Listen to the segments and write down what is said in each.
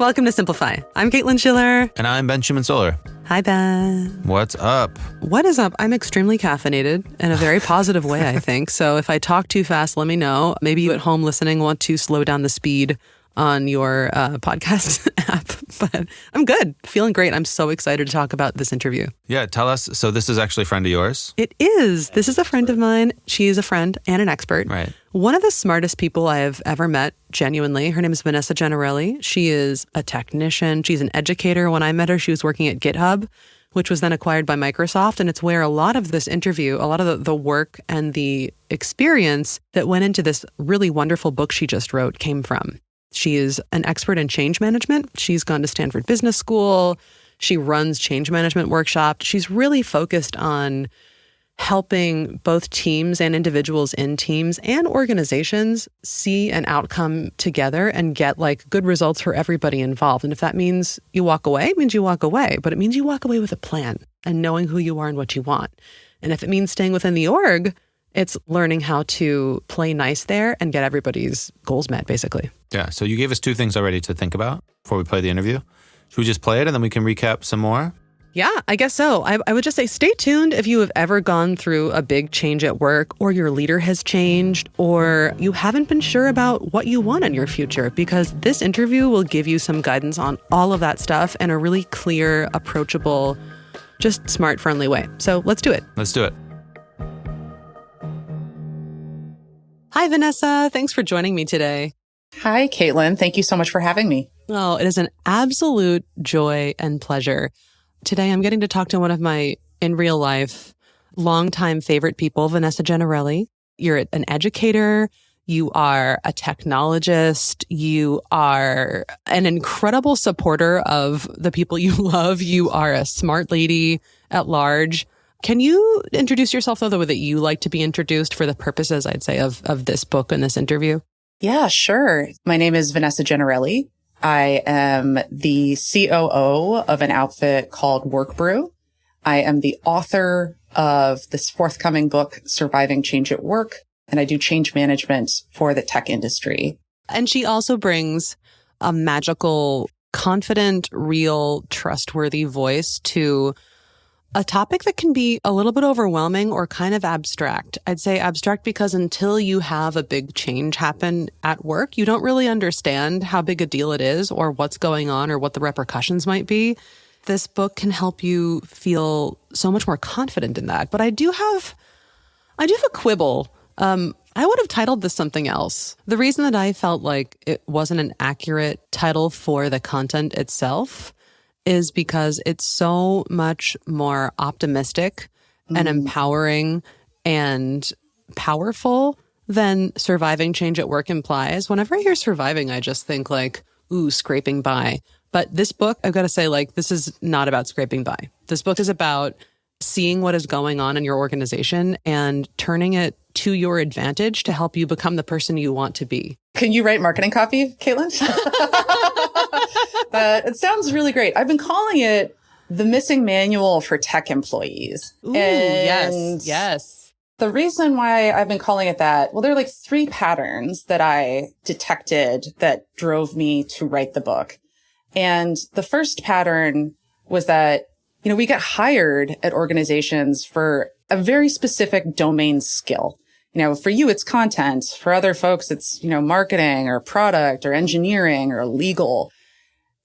Welcome to Simplify. I'm Caitlin Schiller. And I'm Ben Schumann-Solar. Hi, Ben. What's up? What is up? I'm extremely caffeinated in a very positive way, I think. So if I talk too fast, let me know. Maybe you at home listening want to slow down the speed on your podcast app. But I'm good. Feeling great. I'm so excited to talk about this interview. Yeah, tell us. So this is actually a friend of yours? It is. This is a friend of mine. She is a friend and an expert. Right. One of the smartest people I have ever met, genuinely. Her name is Vanessa Gennarelli. She is a technician. She's an educator. When I met her, she was working at GitHub, which was then acquired by Microsoft. And it's where a lot of this interview, a lot of the work and the experience that went into this really wonderful book she just wrote came from. She is an expert in change management. She's gone to Stanford Business School. She runs change management workshops. She's really focused on helping both teams and individuals in teams and organizations see an outcome together and get like good results for everybody involved. And if that means you walk away, it means you walk away, but it means you walk away with a plan and knowing who you are and what you want. And if it means staying within the org, it's learning how to play nice there and get everybody's goals met, basically. Yeah. So you gave us two things already to think about before we play the interview. Should we just play it and then we can recap some more? Yeah, I guess so. I would just say stay tuned if you have ever gone through a big change at work or your leader has changed or you haven't been sure about what you want in your future, because this interview will give you some guidance on all of that stuff in a really clear, approachable, just smart, friendly way. So let's do it. Let's do it. Hi, Vanessa. Thanks for joining me today. Hi, Caitlin. Thank you so much for having me. Oh, it is an absolute joy and pleasure. Today, I'm getting to talk to one of my, in real life, longtime favorite people, Vanessa Gennarelli. You're an educator. You are a technologist. You are an incredible supporter of the people you love. You are a smart lady at large. Can you introduce yourself, though, the way that you like to be introduced for the purposes, I'd say, of this book and this interview? Yeah, sure. My name is Vanessa Gennarelli. I am the COO of an outfit called Workbrew. I am the author of this forthcoming book, Surviving Change at Work, and I do change management for the tech industry. And she also brings a magical, confident, real, trustworthy voice to a topic that can be a little bit overwhelming or kind of abstract. I'd say abstract because until you have a big change happen at work, you don't really understand how big a deal it is or what's going on or what the repercussions might be. This book can help you feel so much more confident in that. But I do have a quibble. I would have titled this something else. The reason that I felt like it wasn't an accurate title for the content itself is because it's so much more optimistic and empowering and powerful than Surviving Change at Work implies. Whenever I hear surviving, I just think like, ooh, scraping by. But this book, I've got to say, like, this is not about scraping by. This book is about seeing what is going on in your organization and turning it to your advantage to help you become the person you want to be. Can you write marketing copy, Caitlin? It sounds really great. I've been calling it the missing manual for tech employees. Ooh, yes. The reason why I've been calling it that, well, there are like 3 patterns that I detected that drove me to write the book. And the first pattern was that, we get hired at organizations for a very specific domain skill. For you, it's content. For other folks, it's, marketing or product or engineering or legal.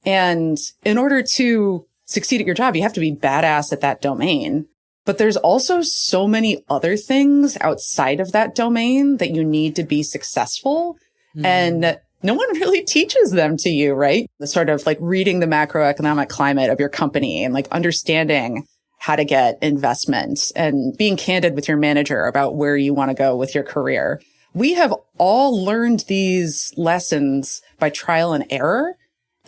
And in order to succeed at your job, you have to be badass at that domain. But there's also so many other things outside of that domain that you need to be successful. And no one really teaches them to you, right? The sort of like reading the macroeconomic climate of your company and like understanding how to get investment and being candid with your manager about where you want to go with your career. We have all learned these lessons by trial and error.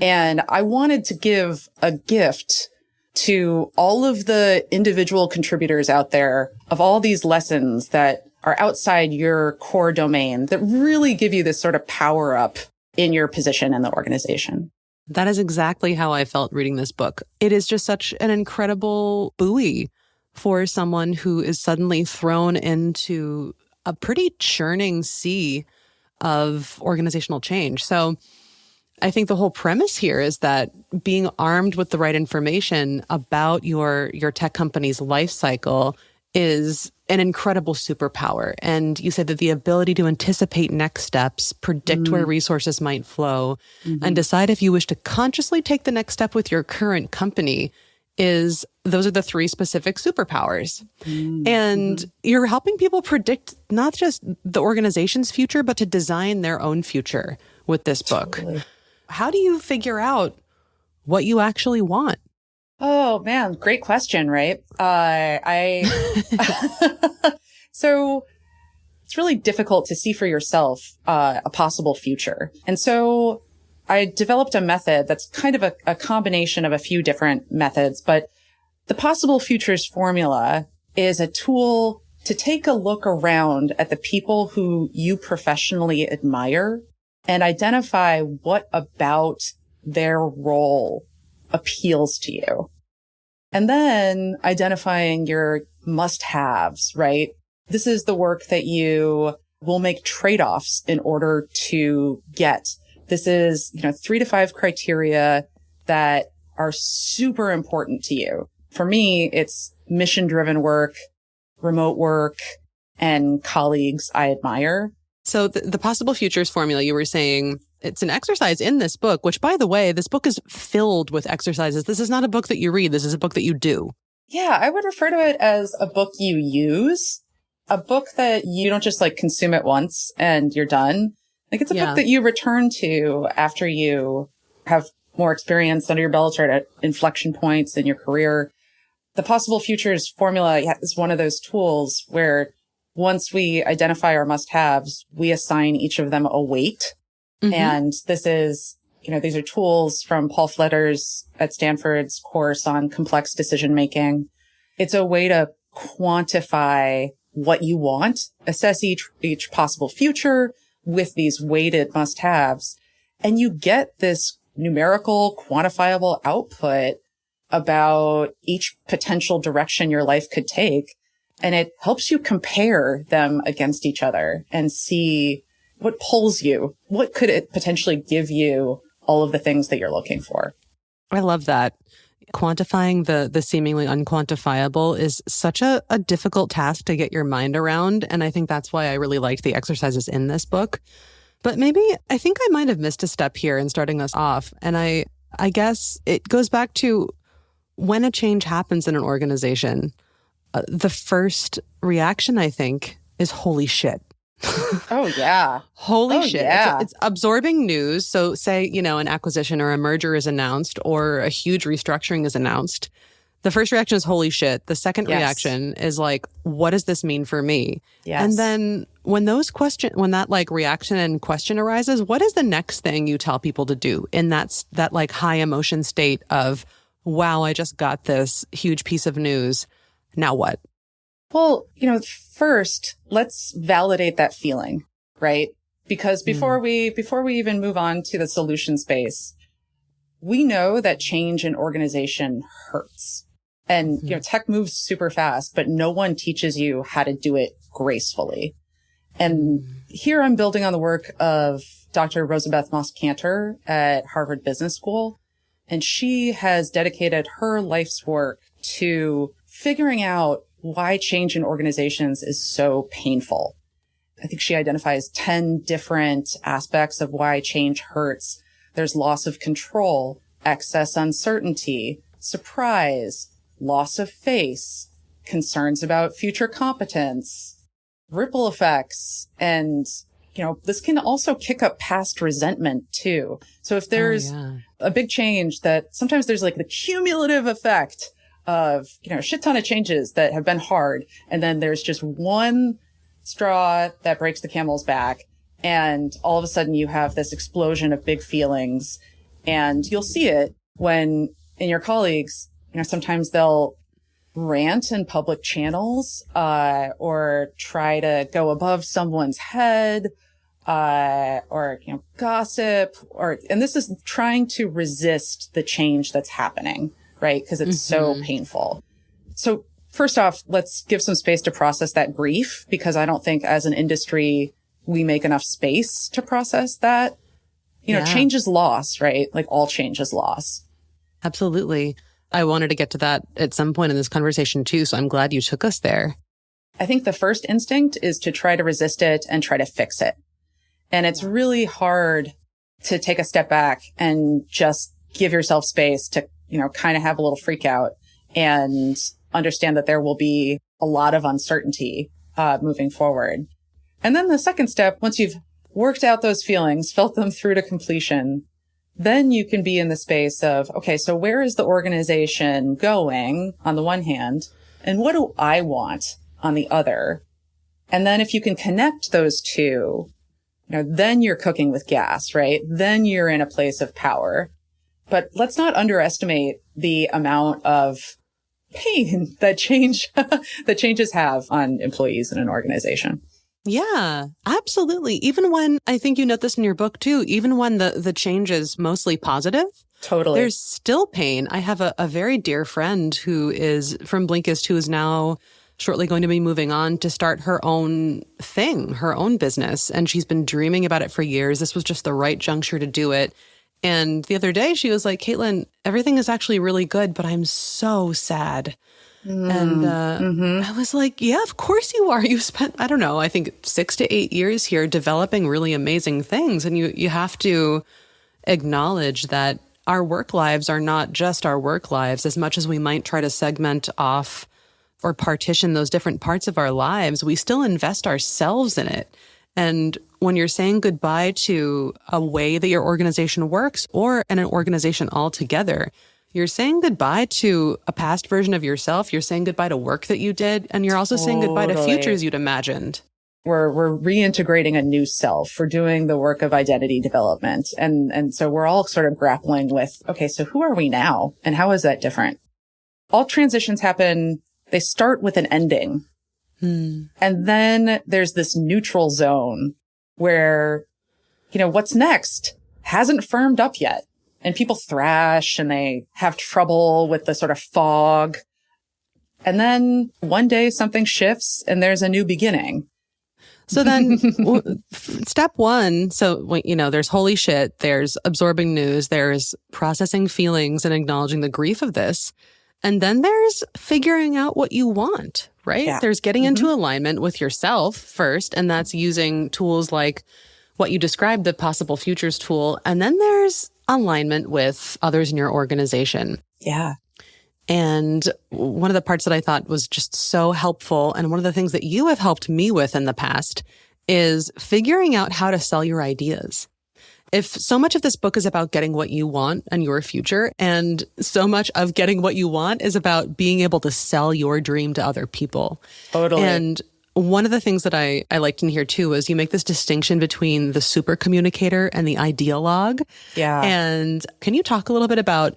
And I wanted to give a gift to all of the individual contributors out there of all these lessons that are outside your core domain that really give you this sort of power up in your position in the organization. That is exactly how I felt reading this book. It is just such an incredible buoy for someone who is suddenly thrown into a pretty churning sea of organizational change. So I think the whole premise here is that being armed with the right information about your tech company's life cycle is an incredible superpower. And you said that the ability to anticipate next steps, predict where resources might flow, and decide if you wish to consciously take the next step with your current company those are the three specific superpowers. And you're helping people predict not just the organization's future, but to design their own future with this book. Totally. How do you figure out what you actually want? Oh man, great question, right? So it's really difficult to see for yourself a possible future. And so I developed a method that's kind of a combination of a few different methods, but the possible futures formula is a tool to take a look around at the people who you professionally admire and identify what about their role appeals to you. And then identifying your must-haves, right? This is the work that you will make trade-offs in order to get. This is, 3 to 5 criteria that are super important to you. For me, it's mission-driven work, remote work, and colleagues I admire. So the possible futures formula, you were saying, it's an exercise in this book, which, by the way, this book is filled with exercises. This is not a book that you read. This is a book that you do. Yeah, I would refer to it as a book you use, a book that you don't just consume it once and you're done. It's a book that you return to after you have more experience under your belt or at inflection points in your career. The possible futures formula is one of those tools where once we identify our must-haves, we assign each of them a weight. And this is, these are tools from Paul Fletcher's at Stanford's course on complex decision-making. It's a way to quantify what you want, assess each possible future with these weighted must-haves, and you get this numerical, quantifiable output about each potential direction your life could take. And it helps you compare them against each other and see what pulls you. What could it potentially give you all of the things that you're looking for? I love that. Quantifying the seemingly unquantifiable is such a difficult task to get your mind around. And I think that's why I really liked the exercises in this book. But maybe I think I might have missed a step here in starting us off. And I guess it goes back to when a change happens in an organization, the first reaction, I think, is holy shit. Oh, yeah. Holy shit. Yeah. It's absorbing news. So say, an acquisition or a merger is announced or a huge restructuring is announced. The first reaction is holy shit. The second reaction is what does this mean for me? Yes. And then when that reaction and question arises, what is the next thing you tell people to do in that high emotion state of, wow, I just got this huge piece of news. Now what? Well, first, let's validate that feeling, right? Because before we even move on to the solution space, we know that change in organization hurts. And, tech moves super fast, but no one teaches you how to do it gracefully. And here I'm building on the work of Dr. Rosabeth Moss-Cantor at Harvard Business School. And she has dedicated her life's work to figuring out why change in organizations is so painful. I think she identifies 10 different aspects of why change hurts. There's loss of control, excess uncertainty, surprise, loss of face, concerns about future competence, ripple effects, and this can also kick up past resentment too. So if there's a big change that sometimes there's the cumulative effect of, a shit ton of changes that have been hard. And then there's just one straw that breaks the camel's back. And all of a sudden you have this explosion of big feelings. And you'll see it when in your colleagues, sometimes they'll rant in public channels, or try to go above someone's head, or, gossip, and this is trying to resist the change that's happening. Right? Because it's so painful. So first off, let's give some space to process that grief, because I don't think as an industry, we make enough space to process that. change is loss, right? Like all change is loss. Absolutely. I wanted to get to that at some point in this conversation too, so I'm glad you took us there. I think the first instinct is to try to resist it and try to fix it. And it's really hard to take a step back and just give yourself space to, kind of have a little freak out and understand that there will be a lot of uncertainty moving forward. And then the second step, once you've worked out those feelings, felt them through to completion, then you can be in the space of, okay, so where is the organization going on the one hand, and what do I want on the other? And then if you can connect those two, then you're cooking with gas, right? Then you're in a place of power. But let's not underestimate the amount of pain that changes have on employees in an organization. Yeah, absolutely. Even when, I think you note this in your book too, even when the change is mostly positive, totally, there's still pain. I have a very dear friend who is from Blinkist, who is now shortly going to be moving on to start her own thing, her own business. And she's been dreaming about it for years. This was just the right juncture to do it. And the other day she was like, Caitlin, everything is actually really good, but I'm so sad. And I was like, yeah, of course you are. You spent, I don't know, I think 6 to 8 years here developing really amazing things. And you have to acknowledge that our work lives are not just our work lives. As much as we might try to segment off or partition those different parts of our lives, we still invest ourselves in it. And when you're saying goodbye to a way that your organization works or an organization altogether, you're saying goodbye to a past version of yourself. You're saying goodbye to work that you did. And you're also saying goodbye to futures you'd imagined. We're reintegrating a new self. We're doing the work of identity development. And so we're all sort of grappling with, okay, so who are we now? And how is that different? All transitions happen. They start with an ending. And then there's this neutral zone where, what's next hasn't firmed up yet. And people thrash and they have trouble with the sort of fog. And then one day something shifts and there's a new beginning. So then step one, so, there's holy shit, there's absorbing news, there's processing feelings and acknowledging the grief of this. And then there's figuring out what you want, right? Yeah. There's getting into alignment with yourself first, and that's using tools like what you described, the possible futures tool. And then there's alignment with others in your organization. Yeah. And one of the parts that I thought was just so helpful, and one of the things that you have helped me with in the past, is figuring out how to sell your ideas. If so much of this book is about getting what you want and your future, and so much of getting what you want is about being able to sell your dream to other people. Totally. And one of the things that I liked in here too was you make this distinction between the super communicator and the ideologue. Yeah. And can you talk a little bit about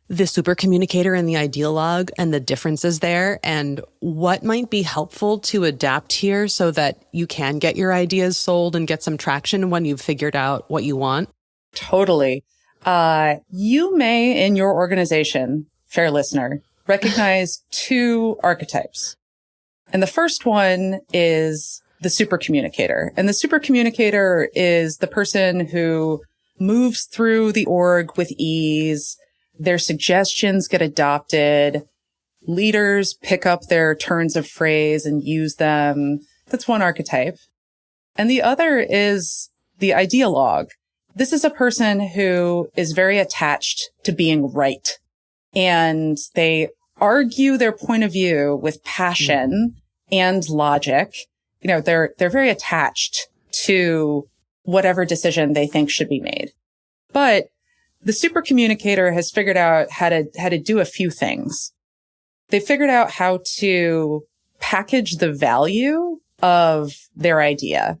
the super communicator and the ideologue and the differences there, and what might be helpful to adapt here so that you can get your ideas sold and get some traction when you've figured out what you want? Totally. You may, in your organization, fair listener, recognize two archetypes. And the first one is the super communicator. And the super communicator is the person who moves through the org with ease. Their suggestions get adopted. Leaders pick up their turns of phrase and use them. That's one archetype. And the other is the ideologue. This is a person who is very attached to being right. And they argue their point of view with passion and logic. They're very attached to whatever decision they think should be made. But the super communicator has figured out how to do a few things. They figured out how to package the value of their idea.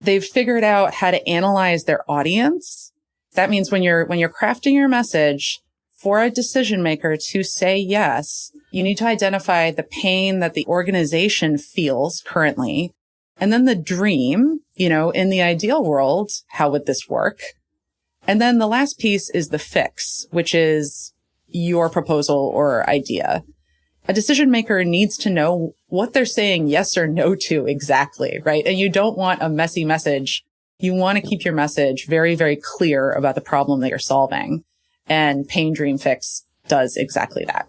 They've figured out how to analyze their audience. That means when you're crafting your message for a decision maker to say yes, you need to identify the pain that the organization feels currently. And then the dream, in the ideal world, how would this work? And then the last piece is the fix, which is your proposal or idea. A decision maker needs to know what they're saying yes or no to exactly, right? And you don't want a messy message, You want to keep your message very, very clear about the problem that you're solving. And Pain, Dream, Fix does exactly that.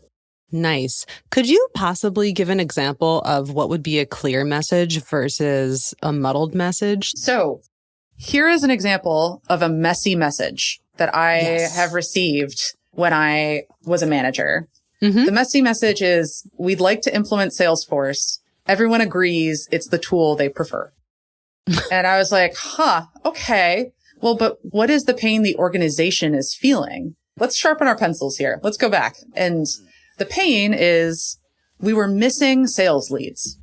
Nice. Could you possibly give an example of what would be a clear message versus a muddled message? So here is an example of a messy message that I have received when I was a manager. The messy message is, we'd like to implement Salesforce. Everyone agrees it's the tool they prefer. And I was like, okay. Well, but what is the pain the organization is feeling? Let's sharpen our pencils here. Let's go back. And the pain is we were missing sales leads.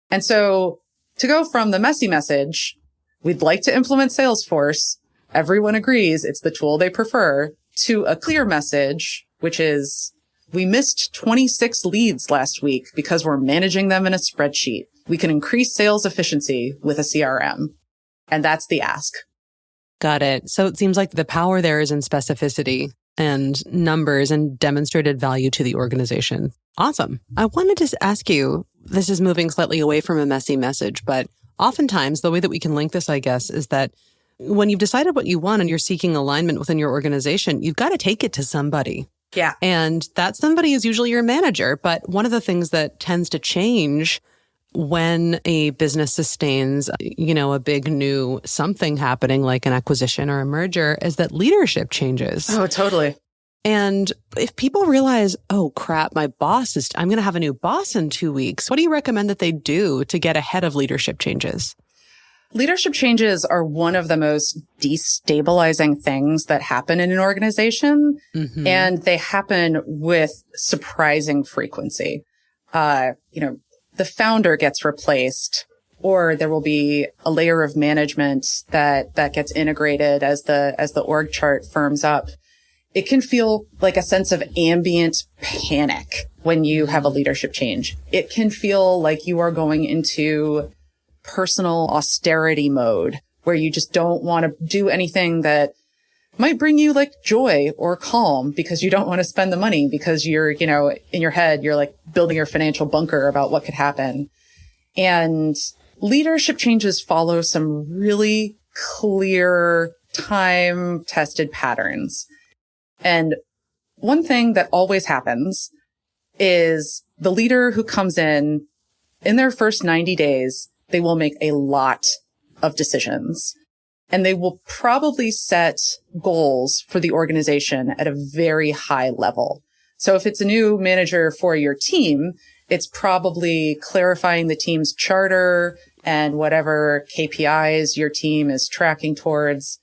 And so to go from the messy message, we'd like to implement Salesforce, everyone agrees it's the tool they prefer, to a clear message, which is, we missed 26 leads last week because we're managing them in a spreadsheet. We can increase sales efficiency with a CRM. And that's the ask. Got it. So it seems like the power there is in specificity and numbers and demonstrated value to the organization. Awesome. I wanted to ask you, this is moving slightly away from a messy message, but oftentimes the way that we can link this, I guess, is that when you've decided what you want and you're seeking alignment within your organization, you've got to take it to somebody. Yeah. And that somebody is usually your manager. But one of the things that tends to change when a business sustains, a big new something happening like an acquisition or a merger is that leadership changes. Oh, totally. And if people realize, oh crap, I'm going to have a new boss in 2 weeks. What do you recommend that they do to get ahead of leadership changes? Leadership changes are one of the most destabilizing things that happen in an organization. And they happen with surprising frequency. The founder gets replaced, or there will be a layer of management that gets integrated as the org chart firms up. It can feel like a sense of ambient panic when you have a leadership change. It can feel like you are going into personal austerity mode where you just don't want to do anything that might bring you like joy or calm because you don't want to spend the money because you're, in your head, you're like building your financial bunker about what could happen. And leadership changes follow some really clear time-tested patterns. And one thing that always happens is the leader who comes in their first 90 days, they will make a lot of decisions. And they will probably set goals for the organization at a very high level. So if it's a new manager for your team, it's probably clarifying the team's charter and whatever KPIs your team is tracking towards.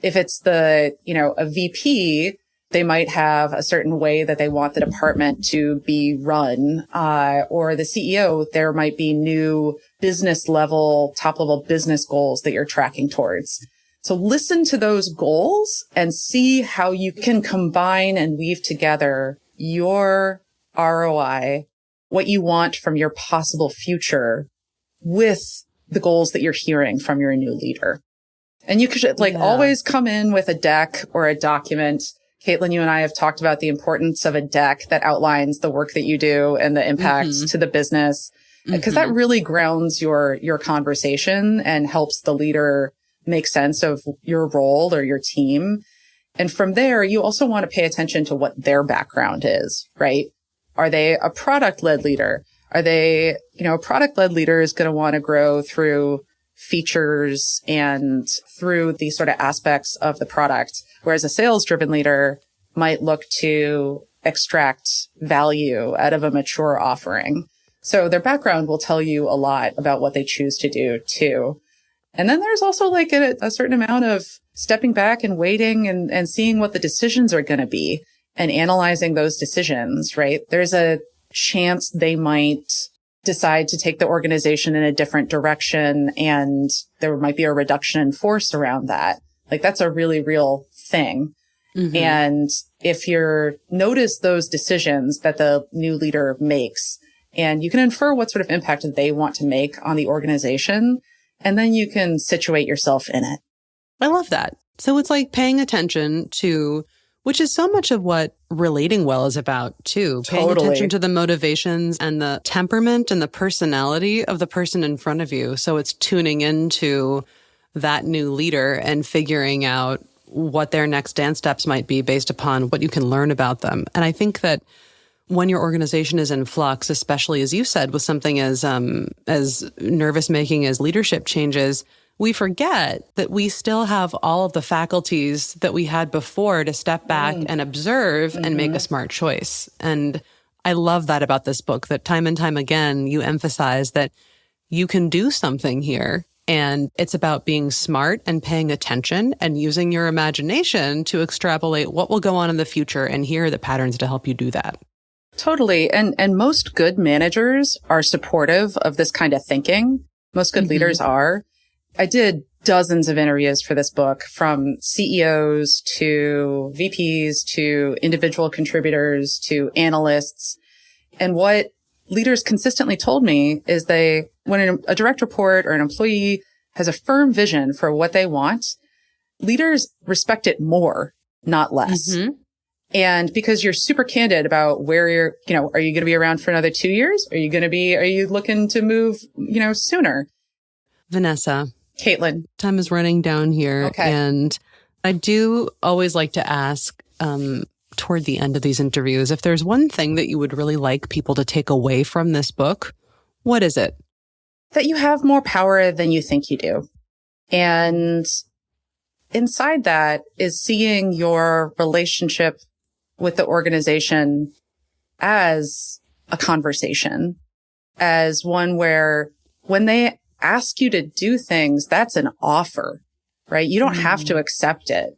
If it's a VP, they might have a certain way that they want the department to be run. Or the CEO, there might be new business level, top level business goals that you're tracking towards. So listen to those goals and see how you can combine and weave together your ROI, what you want from your possible future with the goals that you're hearing from your new leader. And you could always come in with a deck or a document. Caitlin, you and I have talked about the importance of a deck that outlines the work that you do and the impacts to the business, because that really grounds your conversation and helps the leader make sense of your role or your team. And from there, you also want to pay attention to what their background is, right? Are they a product-led leader? Are they, a product-led leader is going to want to grow through features and through these sort of aspects of the product, whereas a sales-driven leader might look to extract value out of a mature offering. So their background will tell you a lot about what they choose to do too. And then there's also like a certain amount of stepping back and waiting and seeing what the decisions are going to be and analyzing those decisions, right? There's a chance they might decide to take the organization in a different direction and there might be a reduction in force around that. Like that's a really real thing. And if you notice those decisions that the new leader makes, and you can infer what sort of impact they want to make on the organization, and then you can situate yourself in it. I love that. So it's like paying attention to, which is so much of what relating well is about too. Paying attention to the motivations and the temperament and the personality of the person in front of you. So it's tuning into that new leader and figuring out what their next dance steps might be based upon what you can learn about them. And I think that when your organization is in flux, especially as you said, with something as nervous making as leadership changes, we forget that we still have all of the faculties that we had before to step back and observe and make a smart choice. And I love that about this book, that time and time again, you emphasize that you can do something here. And it's about being smart and paying attention and using your imagination to extrapolate what will go on in the future. And here are the patterns to help you do that. Totally. And most good managers are supportive of this kind of thinking. Most good leaders are. I did dozens of interviews for this book, from CEOs to VPs to individual contributors to analysts. And what leaders consistently told me is when a direct report or an employee has a firm vision for what they want, leaders respect it more, not less. And because you're super candid about where are you going to be around for another 2 years? Are you looking to move, sooner? Vanessa. Caitlin. Time is running down here. Okay. And I do always like to ask, toward the end of these interviews, if there's one thing that you would really like people to take away from this book, what is it? That you have more power than you think you do. And inside that is seeing your relationship with the organization as a conversation, as one where when they ask you to do things, that's an offer, right? You don't have to accept it.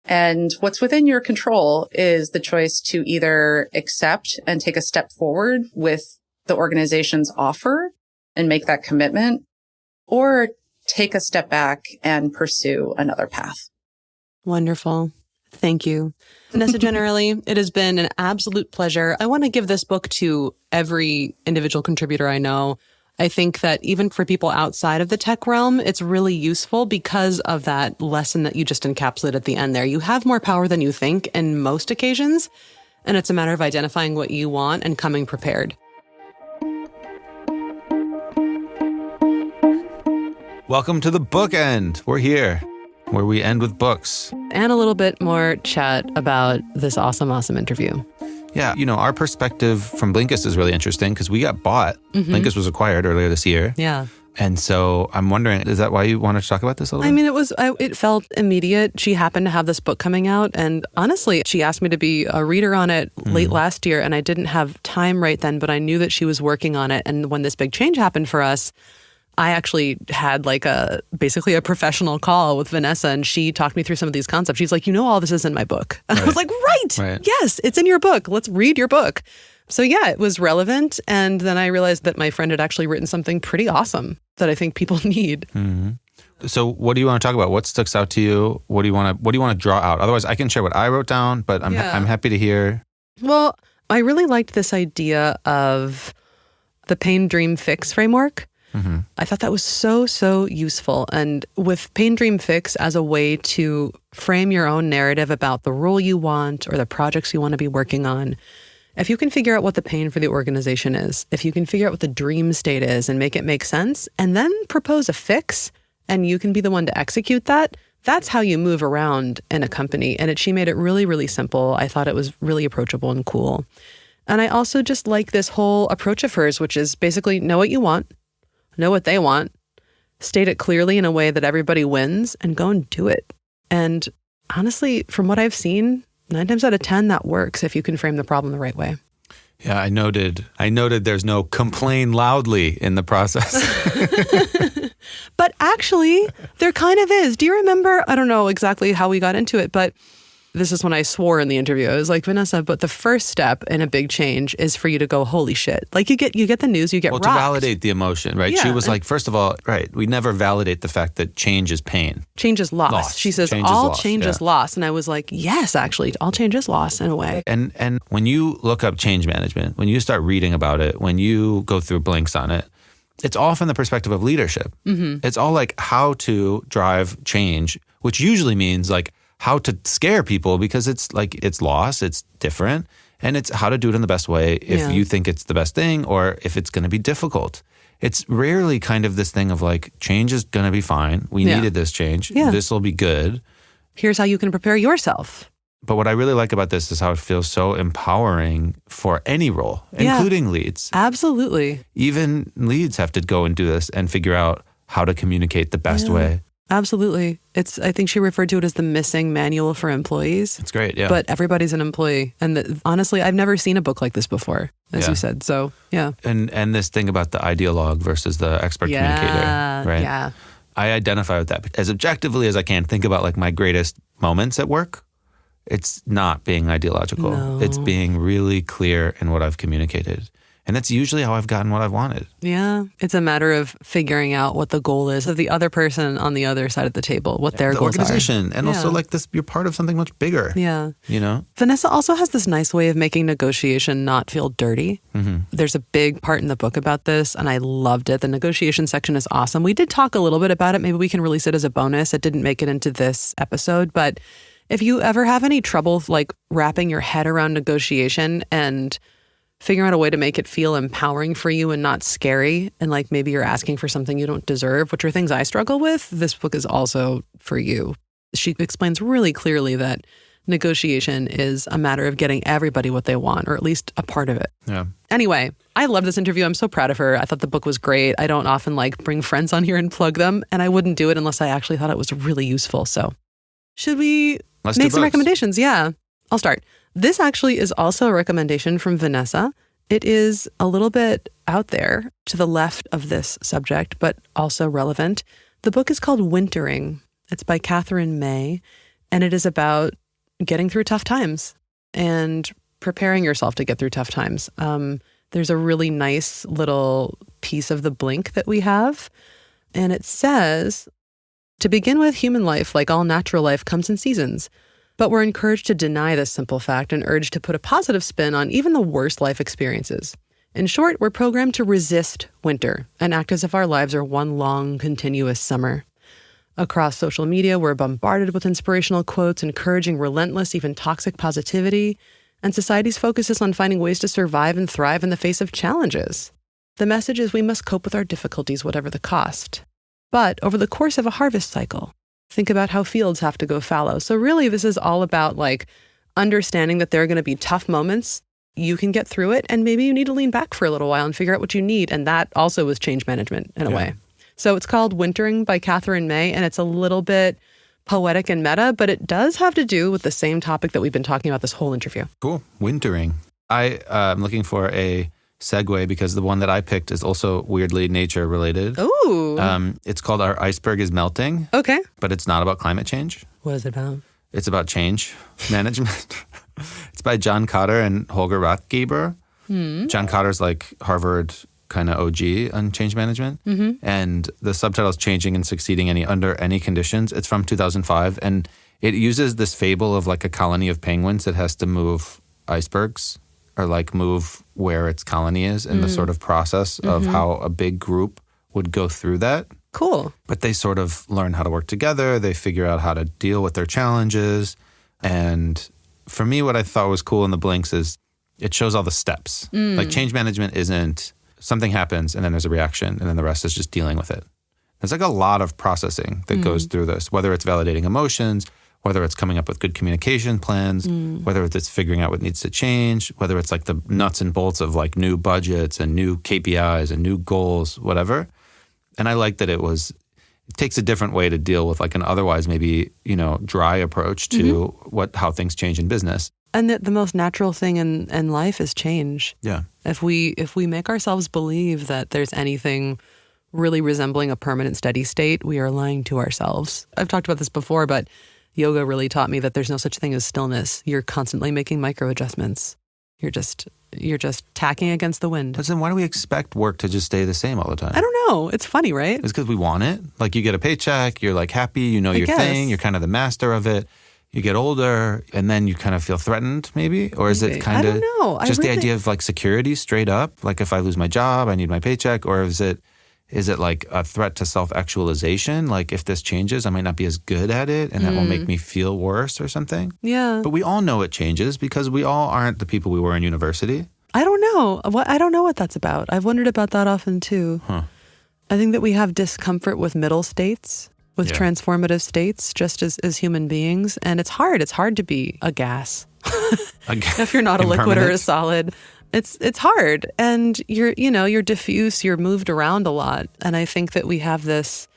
And what's within your control is the choice to either accept and take a step forward with the organization's offer and make that commitment, or take a step back and pursue another path. Wonderful. Thank you. Vanessa Gennarelli, it has been an absolute pleasure. I want to give this book to every individual contributor I know. I think that even for people outside of the tech realm, it's really useful because of that lesson that you just encapsulated at the end there. You have more power than you think in most occasions, and it's a matter of identifying what you want and coming prepared. Welcome to the bookend. We're here, where we end with books. And a little bit more chat about this awesome interview. Yeah, our perspective from Blinkist is really interesting because we got bought. Blinkist was acquired earlier this year. Yeah. And so I'm wondering, is that why you wanted to talk about this a little bit? I mean, it felt immediate. She happened to have this book coming out. And honestly, she asked me to be a reader on it late last year. And I didn't have time right then, but I knew that she was working on it. And when this big change happened for us, I actually had basically a professional call with Vanessa, and she talked me through some of these concepts. She's like, all this is in my book. And I was like, right. Yes, it's in your book. Let's read your book. So yeah, it was relevant. And then I realized that my friend had actually written something pretty awesome that I think people need. So what do you want to talk about? What sticks out to you? What do you want to draw out? Otherwise, I can share what I wrote down, but I'm happy to hear. Well, I really liked this idea of the pain, dream, fix framework. I thought that was so useful. And with Pain, Dream, Fix as a way to frame your own narrative about the role you want or the projects you want to be working on, if you can figure out what the pain for the organization is, if you can figure out what the dream state is and make it make sense, and then propose a fix, and you can be the one to execute that, that's how you move around in a company. And she made it really simple. I thought it was really approachable and cool. And I also just like this whole approach of hers, which is basically know what you want, know what they want, state it clearly in a way that everybody wins, and go and do it. And honestly, from what I've seen, 9 times out of 10, that works if you can frame the problem the right way. Yeah, I noted there's no complain loudly in the process. But actually, there kind of is. Do you remember? I don't know exactly how we got into it, but this is when I swore in the interview. I was like, Vanessa, but the first step in a big change is for you to go, holy shit. Like you get the news, you get rocked. To validate the emotion, right? Yeah. She was like, first of all, right, we never validate the fact that change is pain. Change is loss. She says, all change is loss. And I was like, yes, actually, all change is loss in a way. And when you look up change management, when you start reading about it, when you go through blinks on it, it's all from the perspective of leadership. It's all like how to drive change, which usually means like how to scare people because it's loss, it's different, and it's how to do it in the best way if you think it's the best thing or if it's going to be difficult. it's rarely kind of this thing of like, change is going to be fine. We needed this change. Yeah. This will be good. Here's how you can prepare yourself. But what I really like about this is how it feels so empowering for any role, including leads. Absolutely. Even leads have to go and do this and figure out how to communicate the best way. Absolutely. I think she referred to it as the missing manual for employees. It's great, yeah. But everybody's an employee. And honestly, I've never seen a book like this before, as you said. So, yeah. And this thing about the ideologue versus the expert communicator, right? Yeah. I identify with that as objectively as I can. Think about like my greatest moments at work. It's not being ideological. No. It's being really clear in what I've communicated. And that's usually how I've gotten what I've wanted. Yeah. It's a matter of figuring out what the goal is of the other person on the other side of the table, what their goals organization. are. And also like this, you're part of something much bigger. Yeah. You know? Vanessa also has this nice way of making negotiation not feel dirty. Mm-hmm. There's a big part in the book about this, and I loved it. The negotiation section is awesome. We did talk a little bit about it. Maybe we can release it as a bonus. It didn't make it into this episode, but if you ever have any trouble like wrapping your head around negotiation and figuring out a way to make it feel empowering for you and not scary, and like maybe you're asking for something you don't deserve, which are things I struggle with, this book is also for you. She explains really clearly that negotiation is a matter of getting everybody what they want, or at least a part of it. Yeah. Anyway, I love this interview. I'm so proud of her. I thought the book was great. I don't often like bring friends on here and plug them, and I wouldn't do it unless I actually thought it was really useful. So should we make some recommendations? Yeah, I'll start. This actually is also a recommendation from Vanessa. It is a little bit out there to the left of this subject, but also relevant. The book is called Wintering. It's by Catherine May, and it is about getting through tough times and preparing yourself to get through tough times. There's a really nice little piece of the Blink that we have, and it says, to begin with, human life, like all natural life, comes in seasons. But we're encouraged to deny this simple fact and urged to put a positive spin on even the worst life experiences. In short, we're programmed to resist winter and act as if our lives are one long, continuous summer. Across social media, we're bombarded with inspirational quotes encouraging relentless, even toxic positivity, and society's focus is on finding ways to survive and thrive in the face of challenges. The message is we must cope with our difficulties, whatever the cost. But over the course of a harvest cycle, think about how fields have to go fallow. So really, this is all about like understanding that there are going to be tough moments. You can get through it, and maybe you need to lean back for a little while and figure out what you need. And that also was change management in a way. So it's called Wintering by Catherine May, and it's a little bit poetic and meta, but it does have to do with the same topic that we've been talking about this whole interview. Cool. Wintering. I'm looking for a segue because the one that I picked is also weirdly nature related. Ooh. It's called Our Iceberg is Melting. Okay. But it's not about climate change. What is it about? It's about change management. It's by John Kotter and Holger Rathgeber. John Kotter's like Harvard kind of OG on change management. Mm-hmm. And the subtitle is Changing and Succeeding Under Any Conditions. It's from 2005. And it uses this fable of like a colony of penguins that has to move icebergs, or like move where its colony is, and the sort of process of how a big group would go through that. Cool. But they sort of learn how to work together. They figure out how to deal with their challenges. And for me, what I thought was cool in the Blinks is it shows all the steps. Like change management isn't something happens and then there's a reaction and then the rest is just dealing with it. There's like a lot of processing that goes through this, whether it's validating emotions, whether it's coming up with good communication plans, whether it's figuring out what needs to change, whether it's like the nuts and bolts of like new budgets and new KPIs and new goals, whatever. And I like that it takes a different way to deal with like an otherwise maybe, dry approach to how things change in business. And the most natural thing in life is change. Yeah. If we make ourselves believe that there's anything really resembling a permanent steady state, we are lying to ourselves. I've talked about this before, but yoga really taught me that there's no such thing as stillness. You're constantly making micro adjustments. You're just tacking against the wind. But then why do we expect work to just stay the same all the time? I don't know. It's funny, right? It's because we want it. Like you get a paycheck, you're like happy, your thing, you're kind of the master of it. You get older and then you kind of feel threatened maybe? Or is it kind of the idea of like security straight up? Like if I lose my job, I need my paycheck? Or is it like a threat to self-actualization? Like if this changes, I might not be as good at it and that will make me feel worse or something? Yeah. But we all know it changes because we all aren't the people we were in university. I don't know. I don't know what that's about. I've wondered about that often too. Huh. I think that we have discomfort with middle states, with transformative states, just as human beings. And it's hard. It's hard to be a gas. If you're not a liquid or a solid. It's hard. And you're diffuse, you're moved around a lot. And I think that we have this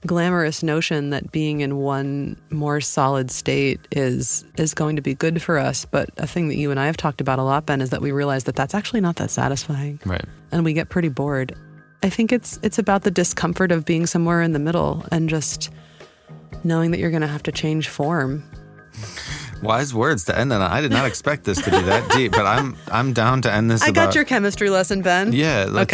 glamorous notion that being in one more solid state is going to be good for us. But a thing that you and I have talked about a lot, Ben, is that we realize that that's actually not that satisfying. Right. And we get pretty bored. I think it's about the discomfort of being somewhere in the middle and just knowing that you're going to have to change form. Wise words to end on. I did not expect this to be that deep, but I'm down to end this. I got your chemistry lesson, Ben. Yeah. Let's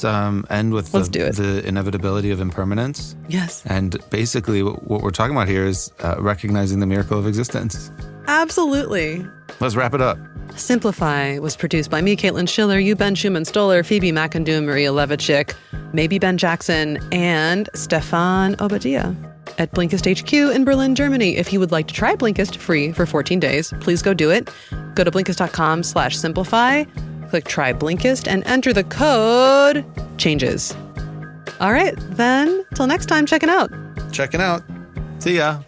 end with the inevitability of impermanence. Yes. And basically what we're talking about here is recognizing the miracle of existence. Absolutely. Let's wrap it up. Simplify was produced by me, Caitlin Schiller, you, Ben Schumann-Stoller, Phoebe McIndoe, Maria Levichik, maybe Ben Jackson, and Stefan Obadiah at Blinkist HQ in Berlin, Germany. If you would like to try Blinkist free for 14 days, please go do it. Go to Blinkist.com/simplify, click try Blinkist, and enter the code changes. All right, then, till next time, checking out. Checking out. See ya.